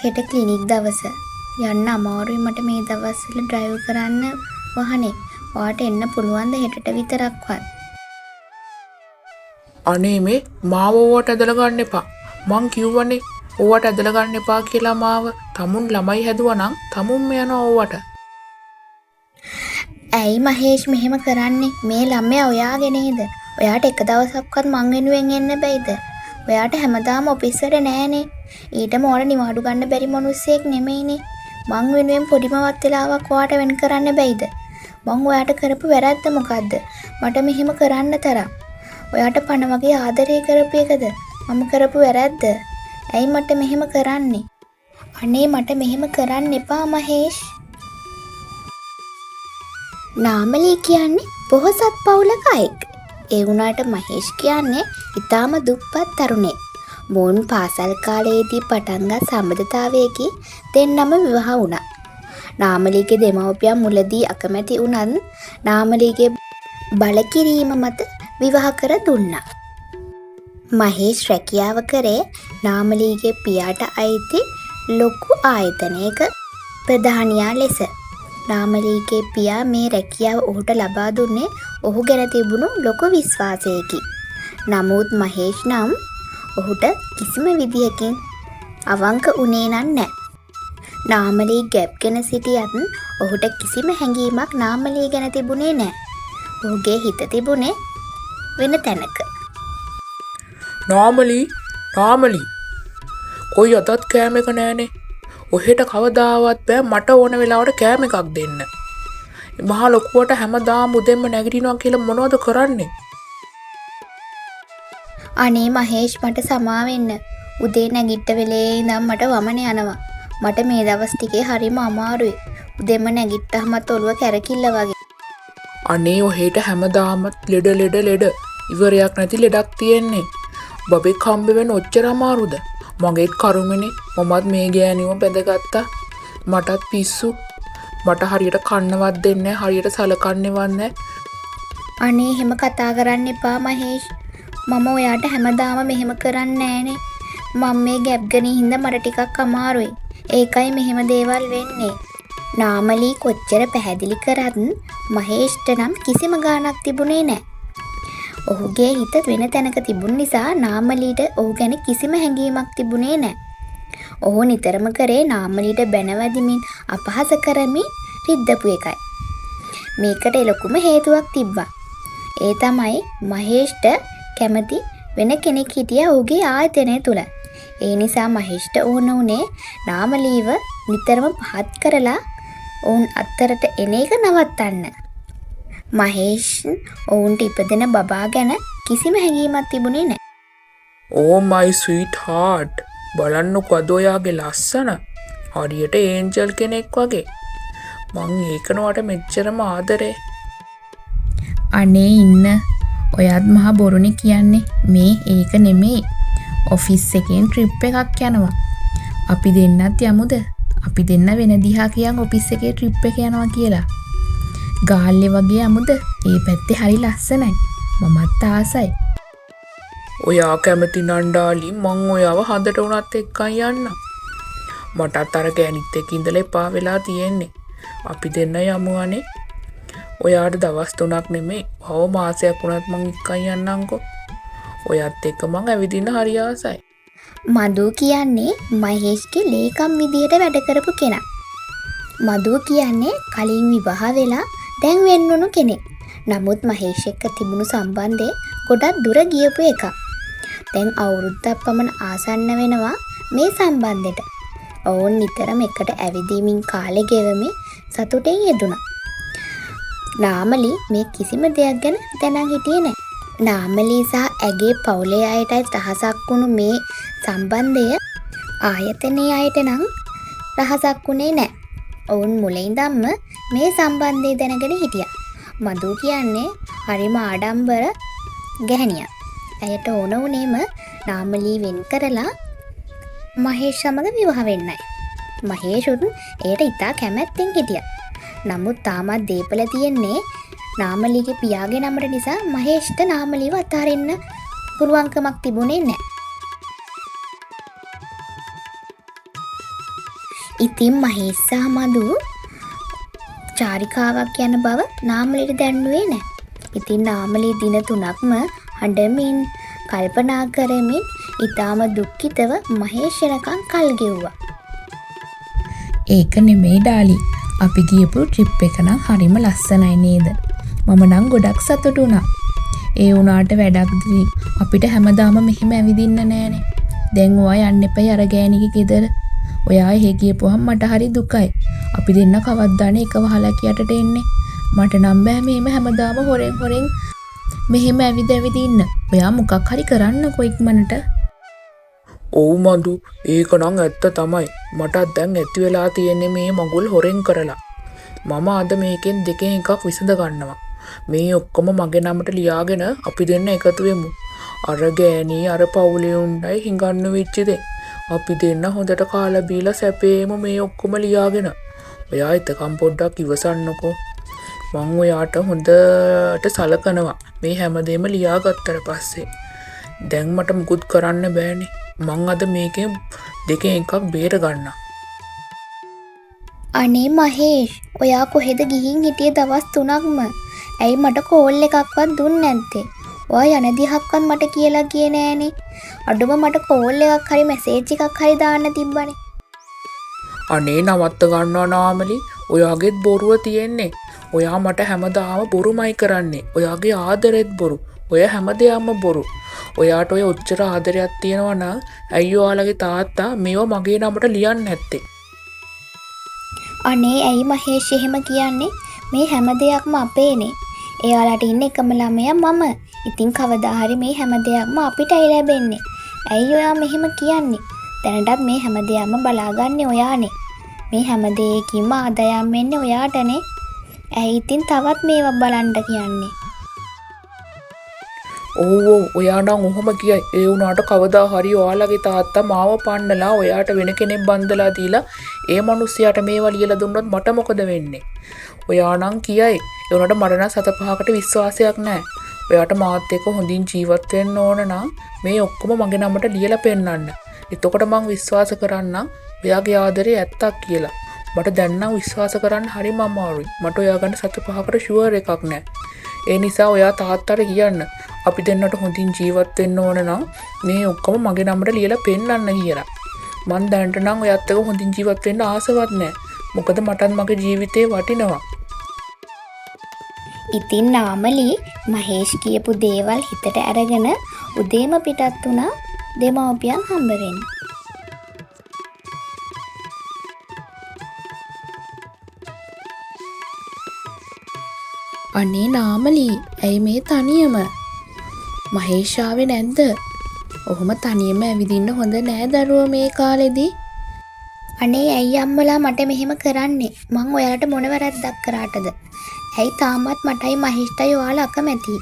හෙට ක්ලිනික් දවස. යන්න අමාරුයි මට මේ දවස්වල ඩ්‍රයිව් කරන්න වහනේ. ඔයාට එන්න පුළුවන්ද හෙටට විතරක්වත්? අනේ මේ මාව ඕවට ඇදලා ගන්න එපා. මං කිව්වනේ ඕවට ඇදලා ගන්න එපා කියලා මාව. තමුන් ළමයි හැදුවා නම් තමුන්ම යනවා ඕවට. ඇයි මහේෂ් මෙහෙම කරන්නේ? මේ ළමයා ඔයාගේ නේද? ඔයාට එක දවසක්වත් මං වෙනුවෙන් එන්න බැයිද? ඔයාට හැමදාම ඔෆිස් වල නෑනේ. ඊටම ඕන නිවාඩු ගන්න බැරි මිනිස්සෙක් නෙමෙයිනේ. මං වෙනුවෙන් පොඩිමවත් වෙලාවක් ඔයාට වෙන් කරන්න බැයිද? මං ඔයාට කරපු වැරද්ද මොකද්ද? මට මෙහෙම කරන්න තරම්. ඔයාට පණ වගේ ආදරය කරපු එකද? මම කරපු වැරද්ද? ඇයි මට මෙහෙම කරන්නේ? අනේ මට මෙහෙම කරන්න එපා මහේෂ්. නාමලී කියන්නේ පොහොසත් පවුලක අයෙක්. ඒ වුණාට මහේෂ් කියන්නේ ඊටාම දුප්පත් තරුණයෙක්. මොවුන් පාසල් කාලයේදී පටන්ගත් සම්බන්ධතාවයකින් දෙන්නම විවාහ වුණා. නාමලීගේ දෙමව්පියන් මුලදී අකමැති වුණත් නාමලීගේ බලකිරීම මත විවාහ කර දුන්නා. මහේෂ් රැකියාව කරේ නාමලීගේ පියාට අයිති ලොකු ආයතනයක ප්‍රධානියා ලෙස. නාමලීගේ පියා මේ රැකියාව ඔහුට ලබා දුන්නේ ඔහු ගැන තිබුණු ලොකු විශ්වාසයකි. නමුත් මහේෂ් නම් ඔහුට කිසිම විදිහකින් අවංක වුණේ නැහැ. නාමලී ගැප් ගැන සිටියත් ඔහුට කිසිම හැඟීමක් නාමලී ගැන තිබුණේ නැහැ. ඔහුගේ හිත තිබුණේ වෙන තැනක. නාමලී කොයි අතත් කෑම එක නෑනේ. ඔහෙට කවදාවත් බෑ මට ඕන වෙලාවට කෑම එකක් දෙන්න. මහා ලොකුවට හැමදාම උදෙන්ම නැගිටිනවා කියලා මොනවද කරන්නේ? අනේ මහේෂ් මට සමා වෙන්න. උදේ නැගිට වෙලේ ඉඳන් මට වමන යනවා. මට මේ දවස් ටිකේ හරිම අමාරුයි. උදෙන්ම නැගිට්ටහමත් ඔළුව කැරකිල්ල වගේ. අනේ ඔහෙට හැමදාම ලෙඩ ඉවරයක් නැති ලෙඩක් තියෙන්නේ. බබෙක් හම්බ වෙන්න ඔච්චර අමාරුද? මගේත් කරුමනේ. මමත් මේ ගෑණිව බැඳගත්තා. මටත් පිස්සු. මට හරියට කන්නවත් දෙන්නේ නැහැ. හරියට සලකන්නේවත් නැහැ. අනේ එහෙම කතා කරන්න එපා මහේෂ්. මම ඔයාට හැමදාම මෙහෙම කරන්නේ නෑනේ. මම මේ ගැප් ගනේ හින්දා මට ටිකක් අමාරුයි. ඒකයි මෙහෙම දේවල් වෙන්නේ. නාමලී කොච්චර පැහැදිලි කරත් මහේෂ්ට නම් කිසිම ගාණක් තිබුණේ නෑ. ඔහුගේ හිත වෙන තැනක තිබුණ නිසා නාමලීට ඔහු ගැන කිසිම හැඟීමක් තිබුණේ නෑ. ඔහු නිතරම කරේ නාමලීට බැනවැදිමින් අපහාස කරමින් රිද්දපු එකයි. මේකට ලොකුම හේතුවක් තිබ්බා. ඒ තමයි මහේෂ්ට කැමති වෙන කෙනෙක් හිටියා ඔහුගේ ආයතනය තුල. ඒ නිසා මහේෂ්ට ඕන උනේ නාමලීව නිතරම පහත් කරලා ඔවුන් අතරට එන එක නවත්තන්න. මහේෂ් ඔවුන්ට ඉපදෙන බබා ගැන කිසිම හැඟීමක් තිබුණේ නැහැ. Oh my sweet heart. බලන්නකෝ අද ඔයාගේ ලස්සන. හරියට ඒන්ජල් කෙනෙක් වගේ. මං ඒකනවට මෙච්චරම ආදරේ. අනේ ඉන්න. ඔයත් මහා බොරුනේ කියන්නේ. මේ ඒක නෙමෙයි. ඔෆිස් එකෙන් ට්‍රිප් එකක් යනවා. අපි දෙන්නත් යමුද? අපි දෙන්න වෙන දිහා කියන් ඔෆිස් එකේ ට්‍රිප් එක යනවා කියලා. ගාල්ලේ වගේ යමුද? ඒ පැත්තේ හරි ලස්සනයි. මමත් ආසයි. ඔයා කැමති නණ්ඩාලි මං ඔයාව හදට උනත් එක්කන් යන්න. මටත් අර ගෑනිත් එක්ක ඉඳලා එපා වෙලා තියෙන්නේ. අපි දෙන්න යමු අනේ. ඔයාට දවස් 3ක් නෙමෙයි වව මාසයක් වුණත් මං එක්කන් යන්නම්කෝ. ඔයත් එක්ක මං ඇවිදින්න හරි ආසයි. මදු කියන්නේ මහේෂ්ගේ ලේකම් විදියට වැඩ කරපු කෙනා. මදු කියන්නේ කලින් විවාහ වෙලා දැන් වෙන්නුණු කෙනෙක්. නමුත් මහේෂ් එක්ක තිබුණු සම්බන්ධය ගොඩක් දුර ගියපු එකක්. දැන් අවුරුද්දක් පමණ ආසන්න වෙනවා මේ සම්බන්ධෙට. ඔවුන් නිතරම එකට ඇවිදීමින් කාලය ගෙවමින් සතුටෙන් යෙදුණා. නාමලී මේ කිසිම දෙයක් ගැන දැනන් හිටියේ නැහැ. නාමලී සහ ඇගේ පවුලේ අයටයි රහසක් වුණු මේ සම්බන්ධය ආයතනයේ අයට නම් රහසක් වුණේ නැහැ. ඔවුන් මුලින් ඉඳන්ම මේ සම්බන්ධය දැනගෙන හිටියා. මදු කියන්නේ හරිම ආඩම්බර ගැහණියක්. ඇයට ඕන වුණේම නාමලී වෙන් කරලා මහේෂ් සමග විවාහ වෙන්නයි. මහේෂුත් එයට ඉතා කැමැත්තෙන් හිටියා. නමුත් තාමත් දීපල තියෙන්නේ නාමලීගේ පියාගේ නමට නිසා මහේෂ්ට නාමලීව අතාරින්න පුළුවන්කමක් තිබුණේ නැහැ. ඉතින් මහේෂ් සහ මදු චාරිකාවක් යන බව නාමලට දැන්නුවේ නැහැ. ඉතින් නාමලේ දින 3ක්ම හඬමින් කල්පනා කරමින් ඊටාම දුක්ඛිතව මහේෂ් එනකන් කල් ගෙව්වා. ඒක නෙමෙයි ඩාලි. අපි ගියපු ට්‍රිප් එක නම් හරිම ලස්සනයි නේද? මම නම් ගොඩක් සතුටු වුණා. ඒ වුණාට වැඩක් දී අපිට හැමදාම මෙහෙම ඇවිදින්න නෑනේ. දැන් ඔයා යන්න එපයි අර ගෑණිගේ ගෙදර. ඔයා එහෙ ගියපුවහම මට හරි දුකයි. අපි දෙන්න කවද්දානේ එක වහලක් යටට එන්නේ. මට නම් බෑ මෙහෙම හැමදාම හොරෙන් මෙහෙම ඇවිද ඉන්න. ඔයා මොකක් හරි කරන්නකෝ ඉක්මනට. ඔව් මදු ඒක නම් ඇත්ත තමයි. මටත් දැන් ඇති වෙලා තියෙන්නේ මේ මගුල් හොරෙන් කරලා. මම අද මේකෙන් දෙකෙන් එකක් විසඳ ගන්නවා. මේ ඔක්කොම මගේ නමට ලියාගෙන අපි දෙන්න එකතු වෙමු. අර ගෑණි අර පවුලේ උණ්ඩයි හිඟන්න වෙච්ච දෙ. අපි දෙන්න හොඳට කාලා බීලා සැපේම මේ ඔක්කොම ලියාගෙන. ඔයා එතකම් පොඩ්ඩක් ඉවසන්නකෝ. මං ඔයාට හොඳට සලකනවා මේ හැමදේම ලියාගත්තට පස්සේ. දැන් මට මුකුත් කරන්න බෑනේ. මං අද මේකෙන් දෙකෙන් එකක් බේර ගන්නවා. අනේ මහේෂ්, ඔයා කොහෙද ගිහින් හිටියේ දවස් 3ක්ම? ඇයි මට කෝල් එකක්වත් දුන්නේ නැත්තේ? ඔයා යන දිහක්වත් මට කියලා ගියේ නෑනේ. අඩුම මට කෝල් එකක් හරි මැසේජ් එකක් හරි දාන්න තිබ්බනේ. අනේ නවත්ත ගන්නවා නාමලි. ඔයාගෙත් බොරුව තියෙන්නේ. ඔයා මට හැමදාම බොරුමයි කරන්නේ. ඔයාගේ ආදරෙත් බොරු. ඔය හැමදේම බොරු. ඔයාට ඔය ඔච්චර ආදරයක් තියෙනවා නම් ඇයි ඔයාලගේ තාත්තා මේවා මගේ නමට ලියන්නේ නැත්තේ? අනේ ඇයි මහේෂ් එහෙම කියන්නේ? මේ හැම දෙයක්ම අපේනේ. එයාලට ඉන්න එකම ළමයා මම. ඉතින් කවදා හරි මේ හැම දෙයක්ම අපිටයි ලැබෙන්නේ. ඇයි ඔයා මෙහෙම කියන්නේ? දැනටත් මේ හැම දෙයක්ම බලාගන්නේ ඔයානේ. මේ හැම දෙයකින්ම ආදායම් වෙන්නේ ඔයාටනේ. ඇයි ඉතින් තවත් මේවා බලන්න කියන්නේ? ඔව් ඔයා නම් ඔහොම කියයි. ඒ වුණාට කවදා හරි ඔයාලගේ තාත්තා මාව පන්නලා ඔයාට වෙන කෙනෙක් බන්දලා දීලා ඒ මිනිස්සයාට මේවා ලියලා දුන්නොත් මට මොකද වෙන්නේ? ඔයා නම් කියයි. ඒ වුණාට මට නම් 7-5කට විශ්වාසයක් නැහැ. ඔයාට මාත් එක්ක හොඳින් ජීවත් වෙන්න ඕන නම් මේ ඔක්කොම මගේ නමට ලියලා පෙන්නන්න. එතකොට මං විශ්වාස කරන්නම් ඔයාගේ ආදරේ ඇත්තක් කියලා. මට දැන් නම් විශ්වාස කරන්න හරිම අමාරුයි. මට ඔයා ගැන 7-5කට ෂුවර් එකක් නැහැ. ඒ නිසා ඔයා තාත්තට කියන්න අපි දෙන්නට හොඳින් ජීවත් වෙන්න ඕන නම් මේ ඔක්කොම මගේ නමට ලියලා පෙන්නන්න කියලා. මං දැනට නම් ඔයත් එක්ක හොඳින් ජීවත් වෙන්න ආසවත් නැහැ. මොකද මටත් මගේ ජීවිතේ වටිනවා. ඉතින් නාමලි මහේෂ් කියපු දේවල් හිතට අරගෙන උදේම පිටත් වුණා දෙමව්පියන් හම්බ වෙන්න. අනේ නාමලි, ඇයි මේ තනියම? මහේෂ් ආවේ නැද්ද? ඔහොම තනියම ඇවිදින්න හොඳ නෑ දරුවෝ මේ කාලෙදී. අනේ ඇයි අම්මලා මට මෙහෙම කරන්නේ? මං ඔයාලට මොන වැරද්දක් කරාටද? ඇයි තාමත් මටයි මහේෂ්ටයි ඔයාලා අකමැති?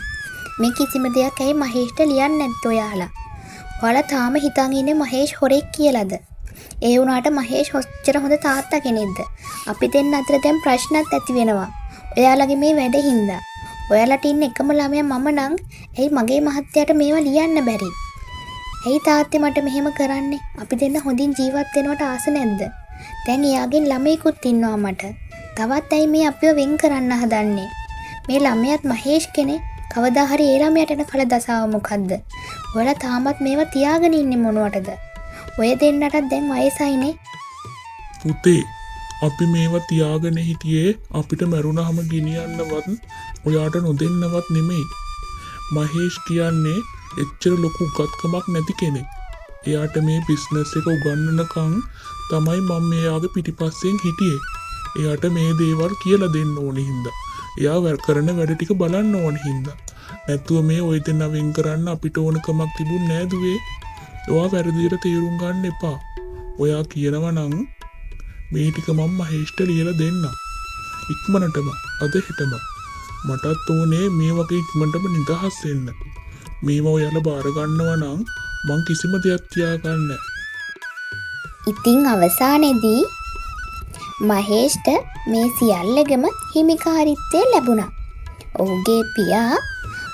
මේ කිසිම දෙයක් ඇයි මහේෂ්ට ලියන්නේ නැත්තේ ඔයාලා? ඔයාලා තාම හිතන් ඉන්නේ මහේෂ් හොරෙක් කියලාද? ඒ වුණාට මහේෂ් ඔච්චර හොඳ තාත්තා කෙනෙක්ද? අපි දෙන්න අතර දැන් ප්‍රශ්නත් ඇති වෙනවා. ඔයාලගේ මේ වැඩ හින්දා. ඔයාලට ඉන්න එකම ළමයා මම නම් ඇයි මගේ මහත්තයාට මේවා ලියන්න බැරි? ඇයි තාත්තේ මට මෙහෙම කරන්නේ? අපි දෙන්න හොඳින් ජීවත් වෙනවට ආස නැද්ද? දැන් එයාගෙන් ළමයෙකුත් ඉන්නවා මට. තවත් ඇයි මේ අපිව වෙන් කරන්න හදන්නේ? මේ ළමයාත් මහේෂ් කෙනේ. කවදා හරි ඒ ළමයාට එන කල දසාව මොකද්ද? ඔයාලා තාමත් මේවා තියාගෙන ඉන්නේ මොනවටද? ඔය දෙන්නටත් දැන් වයසයිනේ. පුතේ, අපි මේවා තියාගෙන හිටියේ අපිට මරුණාම ගෙනියන්නවත් ඔයාට නොදෙන්නවත් නෙමෙයි. මහේෂ් කියන්නේ එච්චර ලොකු උගත්කමක් නැති කෙනෙක්. එයාට මේ බිස්නස් එක උගන්වනකම් තමයි මම මෙයාගේ පිටිපස්සෙන් හිටියේ. එයාට මේ දේවල් කියලා දෙන්න ඕනේ හින්දා. එයා කරන වැඩ ටික බලන්න ඕනේ හින්දා. නැතුව මේ ඔය දෙන්න වෙන් කරන්න අපිට ඕනකමක් තිබුණ නෑ දුවේ. ඔයා වැරදියට තේරුම් ගන්න එපා. ඔයා කියනවා නම් මේ ටික මම මහේෂ්ට ලියලා දෙන්න. ඉක්මනටම අද හෙටම. මටත් ඕනේ මේ වගේ ඉක්මනටම නිදහස් වෙන්න. මේවා ඔයාලා බාර ගන්නවා නම් මං කිසිම දෙයක් තියාගන්නේ නැහැ. ඉතින් අවසානයේදී මහේෂ්ට මේ සියල්ලගම හිමිකාරීත්වය ලැබුණා. ඔහුගේ පියා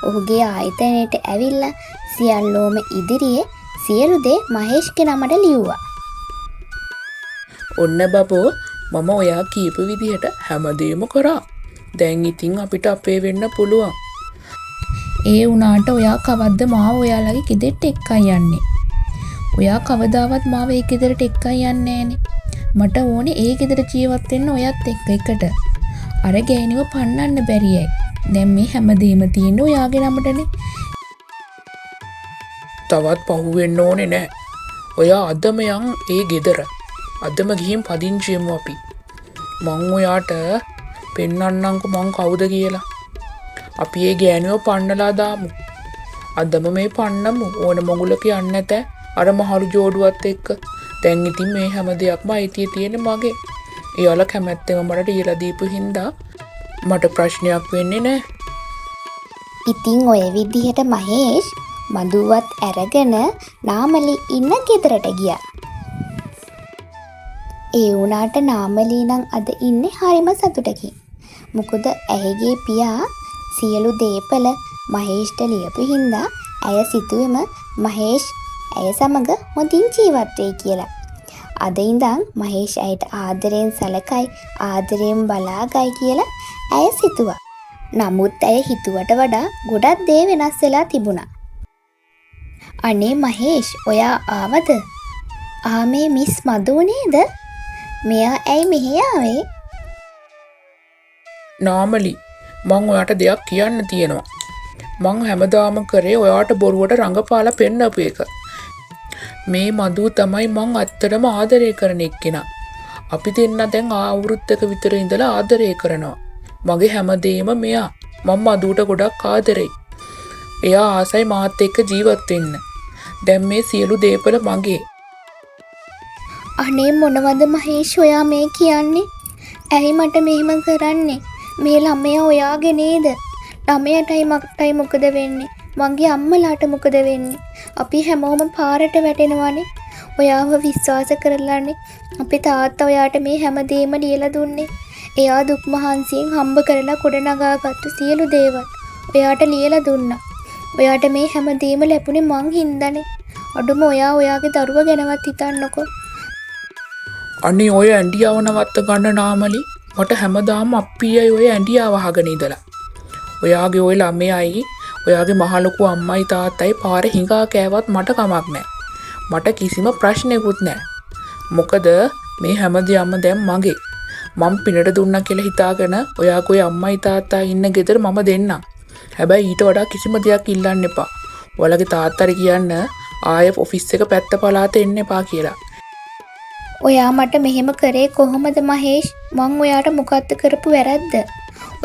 ඔහුගේ ආයතනයට ඇවිල්ලා සියල්ලෝම ඉදිරියේ සියලු දේ මහේෂ්ගේ නමට ලියුවා. ඔන්න බබෝ මම ඔයා කියපු විදිහට හැමදේම කරා. දැන් ඉතින් අපිට අපේ වෙන්න පුළුවන්. ඒ වුණාට ඔයා කවද්ද මාව ඔයාලගේ ගෙදරට එක්කන් යන්නේ? ඔයා කවදාවත් මාව ඒ ගෙදරට එක්කන් යන්නේ නෑනේ. මට ඕනේ ඒ ගෙදර ජීවත් වෙන්න ඔයත් එක්ක එකට. අර ගෑණිව පන්නන්න බැරියයි. දැන් මේ හැමදේම තියෙන්නේ ඔයාගේ නමටනේ. තවත් පහු වෙන්න ඕනේ නෑ. ඔයා අදම යන් ඒ ගෙදර. අදම ගිහින් පදිංචියමු අපි. මං ඔයාට පෙන්නන්නම්කෝ මං කවුද කියලා. අපි ඒ ගෑණිව පන්නලා දාමු. අදම මේ පන්නමු. ඕන මොඟුලක යන්නේ නැත. අර මහලු ජෝඩුවත් එක්ක. දැන් ඉතින් මේ හැම දෙයක්ම අයිතිය තියෙන්නේ මගේ. එයාලා කැමැත්තෙම මට දීලා දීපු හින්දා මට ප්‍රශ්නයක් වෙන්නේ නැහැ. ඉතින් ඔය විදිහට මහේෂ් මදුවත් අරගෙන නාමලි ඉන්න ගෙදරට ගියා. ඒ වුණාට නාමලී නම් අද ඉන්නේ හරිම සතුටකින්. මොකද ඇයගේ පියා සියලු දේපල මහේෂ්ට ලියපු හින්දා ඇය සිතුවේම මහේෂ් ඇය සමග හොඳින් ජීවත් වෙයි කියලා. අද ඉඳන් මහේෂ් ඇයට ආදරයෙන් සැලකයි ආදරයෙන් බලාගයි කියලා ඇය සිතුවා. නමුත් ඇය හිතුවට වඩා ගොඩක් දේ වෙනස් වෙලා තිබුණා. අනේ මහේෂ් ඔයා ආවද? මේ මිස් මදු නේද? මෙයා ඇයි මෙහෙ ආවේ? නාමලි මං ඔයාට දෙයක් කියන්න තියෙනවා. මං හැමදාම කරේ ඔයාට බොරුවට රඟපාලා පෙන්නපු එක. මේ මදු තමයි මං ඇත්තටම ආදරය කරන එක්කෙනා. අපි දෙන්න දැන් අවුරුද්දක විතර ඉඳලා ආදරය කරනවා. මගේ හැමදේම මෙයා. මම මදුට ගොඩක් ආදරෙයි. එයා ආසයි මාත් එක්ක ජීවත් වෙන්න. දැන් මේ සියලු දේපල මගේ. අනේ මොනවද මහේෂ් ඔයා මේ කියන්නේ? ඇයි මට මෙහෙම කරන්නේ? මේ ළමයා ඔයාගේ නේද? ළමයාටයි මටයි මොකද වෙන්නේ? මගේ අම්මලාට මොකද වෙන්නේ? අපි හැමෝම පාරට වැටෙනවානේ. ඔයාව විශ්වාස කරලානේ අපේ තාත්තා ඔයාට මේ හැමදේම ලියලා දුන්නේ. එයා දුක් මහන්සියෙන් හම්බ කරලා ගොඩනගාගත්තු සියලු දේවල් ඔයාට ලියලා දුන්නා. ඔයාට මේ හැමදේම ලැබුණේ මං හින්දානේ. අඩුම ඔයා ඔයාගේ දරුවා ගැනවත් හිතන්නකෝ. අනේ ඔය ඇන්ඩියාව නවත්ත ගන්න නාමලි. මට හැමදාම අප්පියයි ඔය ඇන්ඩියාව අහගෙන ඉඳලා. ඔයාගේ ඔය ළමයයි ඔයාගේ මහලොකු අම්මයි තාත්තයි පාරේ හිඟා කෑවත් මට කමක් නැහැ. මට කිසිම ප්‍රශ්නයක්වත් නැහැ. මොකද මේ හැමදේම දැන් මගේ. මම පිනට දුන්නා කියලා හිතාගෙන ඔයාගේ ඔය අම්මයි තාත්තා ඉන්න ගෙදර මම දෙන්නම්. හැබැයි ඊට වඩා කිසිම දෙයක් ඉල්ලන්න එපා. ඔයාලගේ තාත්තට කියන්න ආයෙ ඔෆිස් එක පැත්ත පළාත එන්න එපා කියලා. ඔයා මට මෙහෙම කරේ කොහොමද මහේෂ්? මං ඔයාට මොකක්ද කරපු වැරද්ද?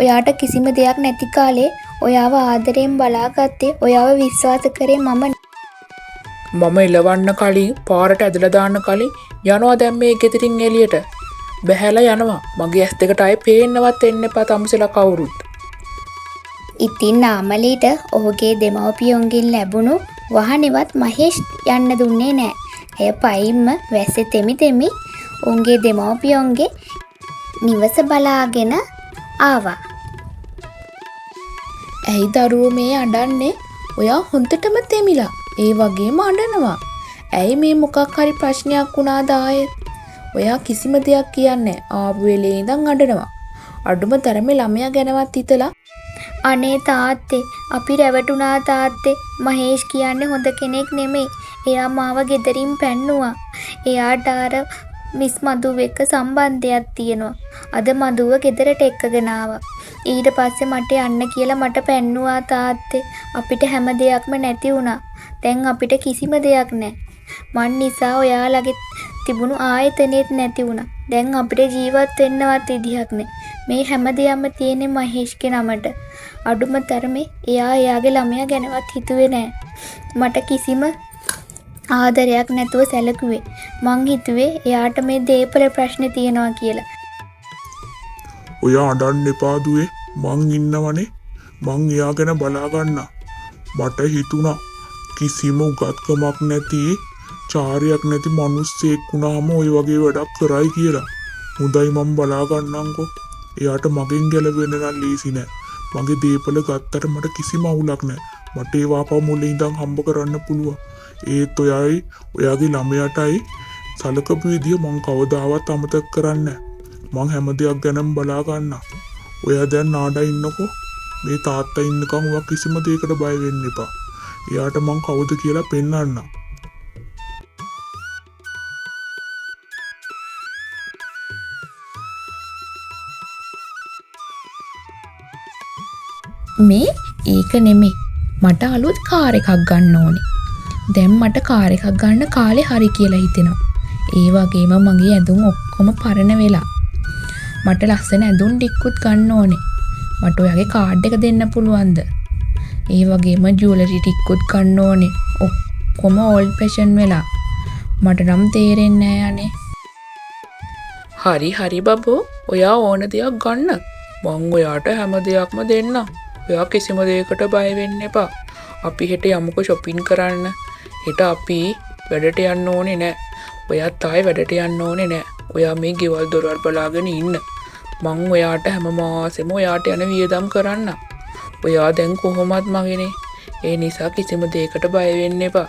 ඔයාට කිසිම දෙයක් නැති කාලේ ඔයාව ආදරයෙන් බලාගත්තේ ඔයාව විශ්වාස කරේ මම එලවන්න කලින් පාරට ඇදලා දාන්න කලින් යනවා දැන් මේ ගෙදරින් එළියට. බැහැලා යනවා. මගේ ඇස් දෙකට ආයේ පේන්නවත් එන්න එපා තමුසෙලා කවුරුත්. ඉතින් නාමලීට ඔහුගේ දෙමව්පියන්ගෙන් ලැබුණු වාහනේවත් මහේෂ් යන්න දුන්නේ නැහැ. එය පයින්ම වැස්සේ තෙමි උන්ගේ දෙමව්පියන්ගේ නිවස බලාගෙන ආවා. ඇයි දරුවෝ මේ අඬන්නේ? ඔයා හොඳටම තෙමිලා. ඒ වගේම අඬනවා. ඇයි මේ මොකක් හරි ප්‍රශ්නයක් වුණාද ආයෙත්? ඔයා කිසිම දෙයක් කියන්නේ ආපු වෙලේ ඉඳන් අඬනවා. අඩුම තරමේ ළමයා ගැනවත් හිතලා අනේ තාත්තේ අපි රැවටුණා තාත්තේ. මහේෂ් කියන්නේ හොඳ කෙනෙක් නෙමෙයි. එයා මාව ගෙදරින් පැන්නුවා. එයාට අර මිස් මදුව එක්ක සම්බන්ධයක් තියෙනවා. අද මදුව ගෙදරට එක්කගෙන ආවා. ඊට පස්සේ මට යන්න කියලා මට පැන්නුවා තාත්තේ. අපිට හැම දෙයක්ම නැති වුණා. දැන් අපිට කිසිම දෙයක් නැහැ. මන් නිසා ඔයාලගේ තිබුණු ආයතනෙත් නැති වුණා. දැන් අපිට ජීවත් වෙන්නවත් විදිහක් නැහැ. මේ හැම දෙයක්ම තියෙන්නේ මහේෂ්ගේ නමට. අඩුම තරමේ එයා එයාගේ ළමයා ගැනවත් හිතුවේ නැහැ. මට කිසිම ආදරයක් නැතුව සැලකුවේ. මං හිතුවේ එයාට මේ දේපල ප්‍රශ්නේ තියෙනවා කියලා. ඔයා අඬන්න එපා දුවේ. මං ඉන්නවනේ. මං එයා ගැන බලා ගන්න. මට හිතුණා කිසිම උගත්කමක් නැති චාරියක් නැති මිනිස්සෙක් වුණාම ওই වගේ වැඩක් කරයි කියලා. හොඳයි මම බලා ගන්නම්කෝ. එයාට මගෙන් ගැලවෙන්න නම් ලීසි නෑ. මගේ දේපල ගත්තට මට කිසිම අවුලක් නෑ. මට ඒ වාපව මුලින් ඉඳන් හම්බ කරන්න පුළුවන්. ඒත් ඔයාගේ ළමයාටයි සලකපු විදිය මං කවදාවත් අමතක කරන්නේ නැහැ. මං හැම දෙයක් ගැනම බලා ගන්නවා. ඔයා දැන් නාඩා ඉන්නකෝ. මේ තාත්තා ඉන්නකම් ඔයා කිසිම දෙයකට බය වෙන්න එපා. එයාට මං කවුද කියලා පෙන්වන්න. මේ ඒක නෙමෙයි. මට අලුත් කාර් එකක් ගන්න ඕනේ. දැන් මට කාර් එකක් ගන්න කාලේ හරි කියලා හිතෙනවා. ඒ වගේම මගේ ඇඳුම් ඔක්කොම පරණ වෙලා. මට ලස්සන ඇඳුම් ටිකකුත් ගන්න ඕනේ. මට ඔයාගේ කාඩ් එක දෙන්න පුළුවන්ද? ඒ වගේම ජුවලරි ටිකකුත් ගන්න ඕනේ. ඔක්කොම ඕල්ඩ් ෆැෂන් වෙලා. මට නම් තේරෙන්නේ නැහැ අනේ. හරි බබෝ, ඔයා ඕන දෙයක් ගන්න. මං ඔයාට හැම දෙයක්ම දෙන්න. ඔයා කිසිම දෙයකට බය වෙන්න එපා. අපි හෙට යමුකෝ shopping කරන්න. හෙට අපි වැඩට යන්න ඕනේ නෑ. ඔයාත් ආයේ වැඩට යන්න ඕනේ නෑ. ඔයා මේ ගෙවල් දොරවල් බලාගෙන ඉන්න. මං ඔයාට හැම මාසෙම ඔයාට යන වියදම් කරන්න. ඔයා දැන් කොහොමත් මගේනේ. ඒ නිසා කිසිම දෙයකට බය වෙන්න එපා.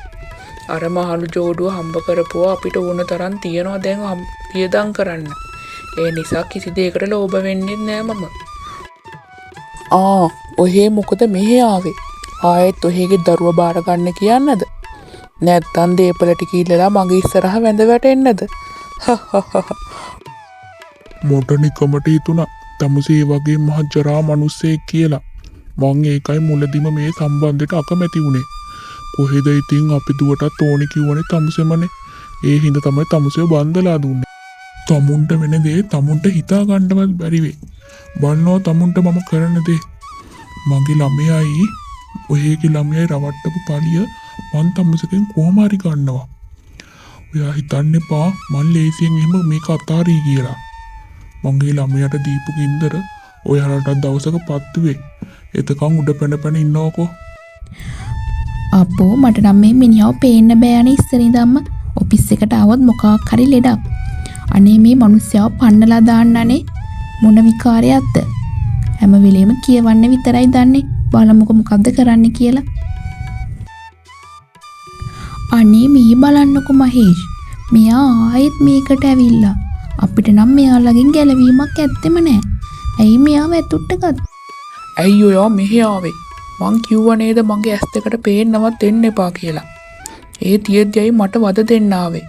අර මහලු ජෝඩුව හම්බ කරපුවා අපිට ඕන තරම් තියනවා දැන් වියදම් කරන්න. ඒ නිසා කිසි දෙයකට ලෝභ වෙන්නේ නෑ මම. ඔහේ මොකද මෙහෙ ආවේ? ආයෙත් ඔහේගේ දරුවා බාර ගන්න කියන්නද? නැත්තම් දීපල ටික ඉල්ලලා මගේ ඉස්සරහ වැඳ වැටෙන්නද? මොට නිකමට හිතුණා තමුසේ වගේ මහ ජරා මිනිස්සෙක් කියලා. මං ඒකයි මුලදිම මේ සම්බන්ධයට අකමැති වුණේ. කොහෙද ඉතින් අපි දුවටත් ඕනි කිව්වනේ තමුසෙමනේ. ඒ හින්දා තමයි තමුසේ බන්දලා දුන්නේ. තමුන්ට වෙන දේ තමුන්ට හිතා ගන්නවත් බැරි වෙයි. බලනවා තමුන්ට මම කරන දේ. මගේ ළමයයි ඔයගේ ළමයයි රවට්ටපු පලිය මං තමුසෙන් කොහොම හරි ගන්නවා. ඔයා හිතන්න එපා මං ලේසියෙන් එහෙම මේක අතාරී කියලා. මගේ ළමයට දීපු ගින්දර ඔයාලට දවසක පත්තු වෙයි. එතකන් උඩ පැන ඉන්නවකෝ. අපෝ මට නම් මේ මිනිහව පේන්න බෑනේ ඉස්සර ඉඳන්ම. ඔෆිස් එකට ආවොත් මොකක් හරි ලෙඩක්. අනේ මේ මිනිස්සයව පන්නලා දාන්නනේ. මොන විකාරයක්ද? හැම වෙලෙම කියවන්න විතරයි දන්නේ. බලමුකෝ මොකද්ද කරන්න කියලා. අනේ මේ බලන්නකෝ මහේෂ්. මෙයා ආයෙත් මේකට ඇවිල්ලා. අපිට නම් මෙයාලගෙන් ගැලවීමක් ඇත්තෙම නෑ. ඇයි මෙයාව ඇතුට්ට ගත්තේ? ඇයි ඔයා මෙහෙ ආවේ? මං කිව්වා නේද මගේ ඇස් දෙකට පේන්නවත් දෙන්න එපා කියලා. ඒ තියෙද්දියි මට වද දෙන්න ආවේ.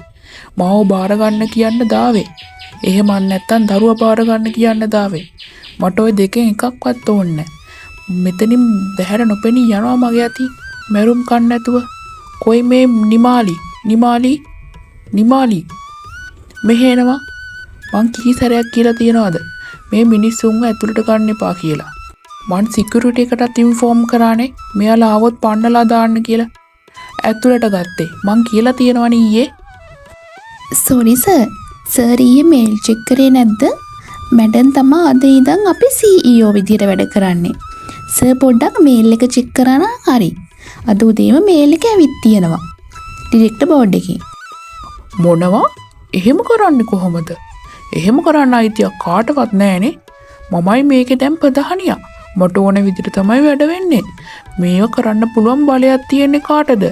මාව බාර ගන්න කියන්න දාවේ. එහෙම නැත්තම් දරුවා බාර ගන්න කියන්න දාවේ. මට ওই දෙකෙන් එකක්වත් ඕනේ නැහැ. මෙතනින් බහැර නොපෙනී යනවා මගේ අති මැරුම් කන්න නැතුව. කොයි මේ නිමාලි මෙහෙ එනවා. මං කී සැරයක් කියලා තියනවද මේ මිනිස්සුන්ව ඇතුළට ගන්න එපා කියලා. මං සිකියුරිටි එකටත් ඉන්ෆෝම් කරානේ මෙයාලා ආවොත් පන්නලා දාන්න කියලා. ඇතුළට ගත්තේ මං කියලා තියනවනේ ඊයේ. Sorry sir. සර් ඊයේ මේල් චෙක් කරේ නැද්ද? මැඩම් තමයි අද ඉඳන් අපි CEO විදියට වැඩ කරන්නේ. සර් පොඩ්ඩක් මේල් එක චෙක් කරා නම් හරි. අද උදේම මේල් එක ඇවිත් තියෙනවා. ඩිරෙක්ටර් බෝඩ් එකේ. මොනවා? එහෙම කරන්නේ කොහොමද? එහෙම කරන්න අයිතියක් කාටවත් නැහනේ. මමයි මේකේ දැන් ප්‍රධානියා. මට ඕන විදිහට තමයි වැඩ වෙන්නේ. මේව කරන්න පුළුවන් බලයක් තියෙන්නේ කාටද?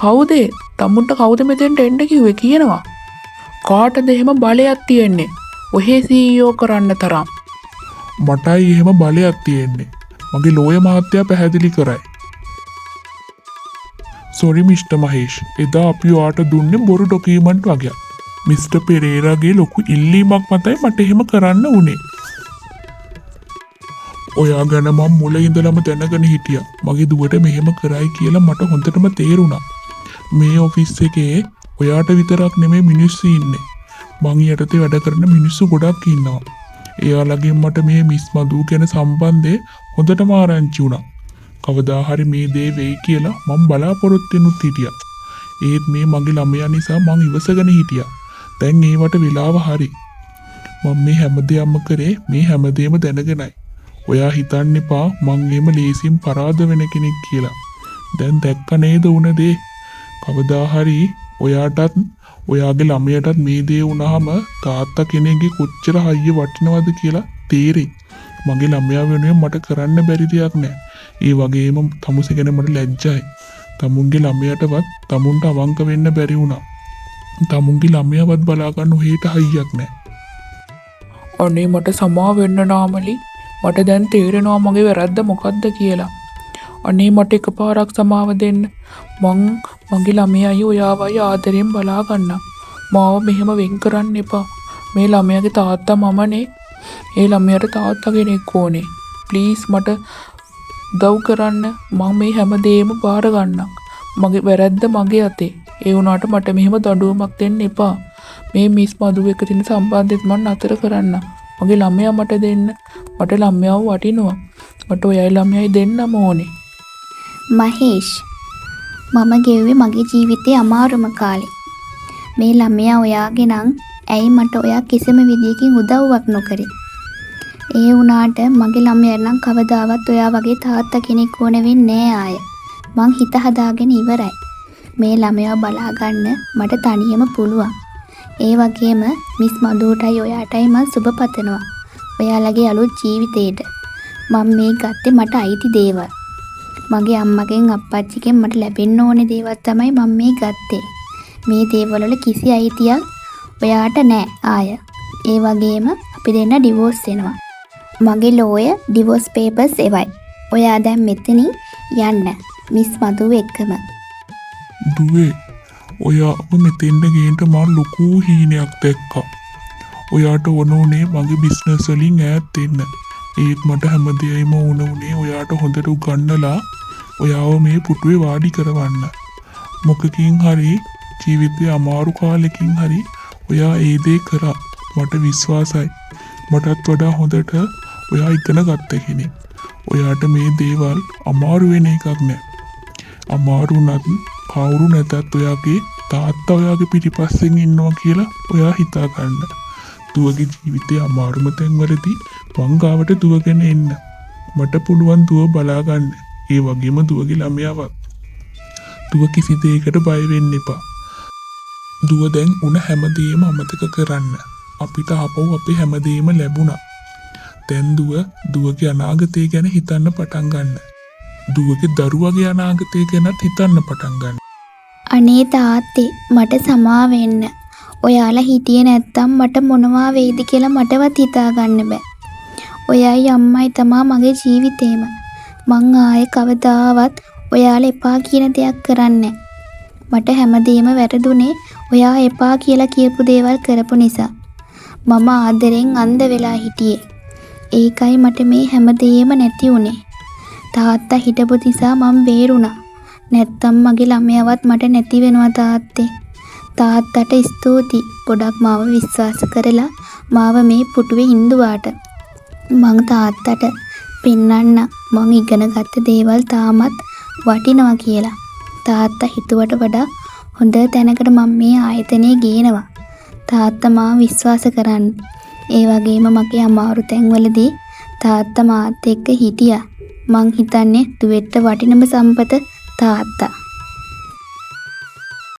කවුද? තමුන්ට කවුද මෙතෙන්ට එන්න කිව්වේ කියනවා. කාටද එහෙම බලයක් තියෙන්නේ? ඔහේ CEO කරන්න තරම්. මටයි එහෙම බලයක් තියෙන්නේ. මගේ ලෝය මහත්තයා පැහැදිලි කරයි. Sorry mister Mahesh. එදා අපි ඔයාට දුන්නේ බොරු ඩොකියුමන්ට් වගේ. මිස්ටර් පෙරේරාගේ ලොකු ඉල්ලීමක් මතයි මට එහෙම කරන්න උනේ. ඔයා ගැන මම මුල ඉඳලම දැනගෙන හිටියා. මගේ දුවට මෙහෙම කරයි කියලා මට හොඳටම තේරුණා. මේ ඔෆිස් එකේ ඔයාට විතරක් නෙමෙයි මිනිස්සු ඉන්නේ. මං යටතේ වැඩ කරන මිනිස්සු ගොඩක් ඉන්නවා. එයාලගෙන් මට මේ මිස් මදු ගැන සම්බන්ධේ හොඳටම ආරංචි වුණා. කවදා හරි මේ දේ වෙයි කියලා මම බලාපොරොත්තු වෙනුත් හිටියා. ඒත් මේ මගේ ළමයා නිසා මං ඉවසගෙන හිටියා. දැන් ඒවට වෙලාව හරි. මම මේ හැමදේම කරේ මේ හැමදේම දැනගෙනයි. ඔයා හිතන්න එපා මං එහෙම ලේසියෙන් පරාද වෙන කෙනෙක් කියලා. දැන් දැක්ක නේද උන දේ? කවදා හරි ඔයාටත් ඔයාගේ ළමයටත් මේ දේ වුණාම තාත්තා කෙනෙක්ගේ කොච්චර හයිය වටිනවද කියලා තේරෙයි. මගේ ළමයා වෙනුවෙන් මට කරන්න බැරි දෙයක් නෑ. ඒ වගේම තමුසේ ගැන මට ලැජ්ජයි. තමුන්ගේ ළමයටවත් තමුන්ට අවංක වෙන්න බැරි වුණා. තමුන්ගේ ළමයාවත් බලාගන්න ඔහෙට හයියක් නෑ. අනේ මට සමා වෙන්න නාමලි. මට දැන් තේරෙනවා මගේ වැරද්ද මොකක්ද කියලා. අනේ මට එකපාරක් සමාව දෙන්න. මගේ ළමයයි ඔයාවයි ආදරෙන් බලා ගන්නම්. මාව මෙහෙම වෙන් කරන්න එපා. මේ ළමයාගේ තාත්තා මමනේ. ඒ ළමයාට තාත්තා කෙනෙක් ඕනේ. ප්ලීස් මට උදව් කරන්න. මම මේ හැමදේම බාර ගන්නම්. මගේ වැරද්ද මගේ අතේ. ඒ වුණාට මට මෙහෙම දඬුවමක් දෙන්න එපා. මේ මිස් මధు එක්ක තියෙන සම්බන්ධෙත් මම නතර කරන්න. මගේ ළමයා මට දෙන්න. මට ළමයාව වටිනවා. මට ඔයයි ළමයයි දෙන්නම ඕනේ. මහේෂ්, මම ගෙව්වේ මගේ ජීවිතේ අමාරුම කාලේ. මේ ළමයා ඔයාගේ නම් ඇයි මට ඔයා කිසිම විදියකින් උදව්වක් නොකරේ? ඒ වුණාට මගේ ළමයා නම් කවදාවත් ඔයා වගේ තාත්තා කෙනෙක් ඕන වෙන්නේ නෑ ආය. මං හිත හදාගෙන ඉවරයි. මේ ළමයා බලා ගන්න මට තනියම පුළුවන්. ඒ වගේම මිස් මధుටයි ඔයාටයි මං සුබ පතනවා. ඔයාලගේ අලුත් ජීවිතේට. මම මේ ගත්තේ මට අයිති දේවල්. මගේ අම්මගෙන් අප්පච්චිගෙන් මට ලැබෙන්න ඕනේ දේවල් තමයි මම මේ ගත්තේ. මේ දේවල් වල කිසි අයිතියක් ඔයාට නෑ ආය. ඒ වගේම අපි දෙන්න ඩිවෝස් වෙනවා. මගේ ලෝයර් ඩිවෝස් පේපර්ස් එවයි. ඔයා දැන් මෙතනින් යන්න මිස් මధు එක්කම. දුවේ ඔයාව මෙතෙන්ට ගේන්ට මම ලොකු හීනයක් දැක්කා. ඔයාට ඕන උනේ මගේ බිස්නස් වලින් ඈත් වෙන්න. ඒත් මට හැමදේම ඕන උනේ ඔයාට හොඳට උගන්නලා ඔයාව මේ පුටුවේ වාඩි කරවන්න. මොකකින් හරි ජීවිතේ අමාරු කාලෙකින් හරි ඔයා ඒ දේ කරා. මට විශ්වාසයි. මටත් වඩා හොඳට ඔයා ඉගෙන ගත්ත කෙනෙක්. ඔයාට මේ දේවල් අමාරු වෙන එකක් නෑ. අමාරු නැත් කවුරු නැතත් ඔයාගේ තාත්තා ඔයාගේ පිටිපස්සෙන් ඉන්නවා කියලා ඔයා හිතා ගන්න. දුවගේ ජීවිතේ අමාරුම තැන්වලදී මං ගාවට දුවගෙන එන්න. මට පුළුවන් දුව බලා ගන්න. ඒ වගේම දුවගේ ළමයාවත්. දුව කිසි දෙයකට බය වෙන්න එපා. දුව දැන් උන හැමදේම අමතක කරන්න. අපිට ආපහු අපේ හැමදේම ලැබුණා. දැන් දුවගේ අනාගතය ගැන හිතන්න පටන් ගන්න. දුවගේ දරුවගේ අනාගතය ගැනත් හිතන්න පටන් ගන්න. අනේ තාත්තේ මට සමා වෙන්න. ඔයාලා හිටියේ නැත්තම් මට මොනවා වෙයිද කියලා මටවත් හිතා ගන්න බෑ. ඔයයි අම්මයි තමා මගේ ජීවිතේම. මං ආයේ කවදාවත් ඔයාලා එපා කියන දෙයක් කරන්නේ නෑ. මට හැමදේම වැරදුනේ ඔයා එපා කියලා කියපු දේවල් කරපු නිසා. මම ආදරෙන් අන්ධ වෙලා හිටියේ. ඒකයි මට මේ හැමදේම නැති උනේ. තාත්තා හිටපු නිසා මම බේරුණා. නැත්තම් මගේ ළමයාවත් මට නැති වෙනවා තාත්තේ. තාත්තට ස්තුතියි. ගොඩක් මාව විශ්වාස කරලා මාව මේ පුටුවේ ඉඳුවාට. මං තාත්තට පෙන්නන්න මං ඉගෙන ගත්ත දේවල් තාමත් වටිනවා කියලා. තාත්තා හිතුවට වඩා හොඳ තැනකට මම මේ ආයතනය ගේනවා. තාත්තා මාව විශ්වාස කරන්න. ඒ වගේම මගේ අමාරු තැන්වලදී තාත්තා මාත් එක්ක හිටියා. මං හිතන්නේ දුවෙට වටිනම සම්පත තාත්තා.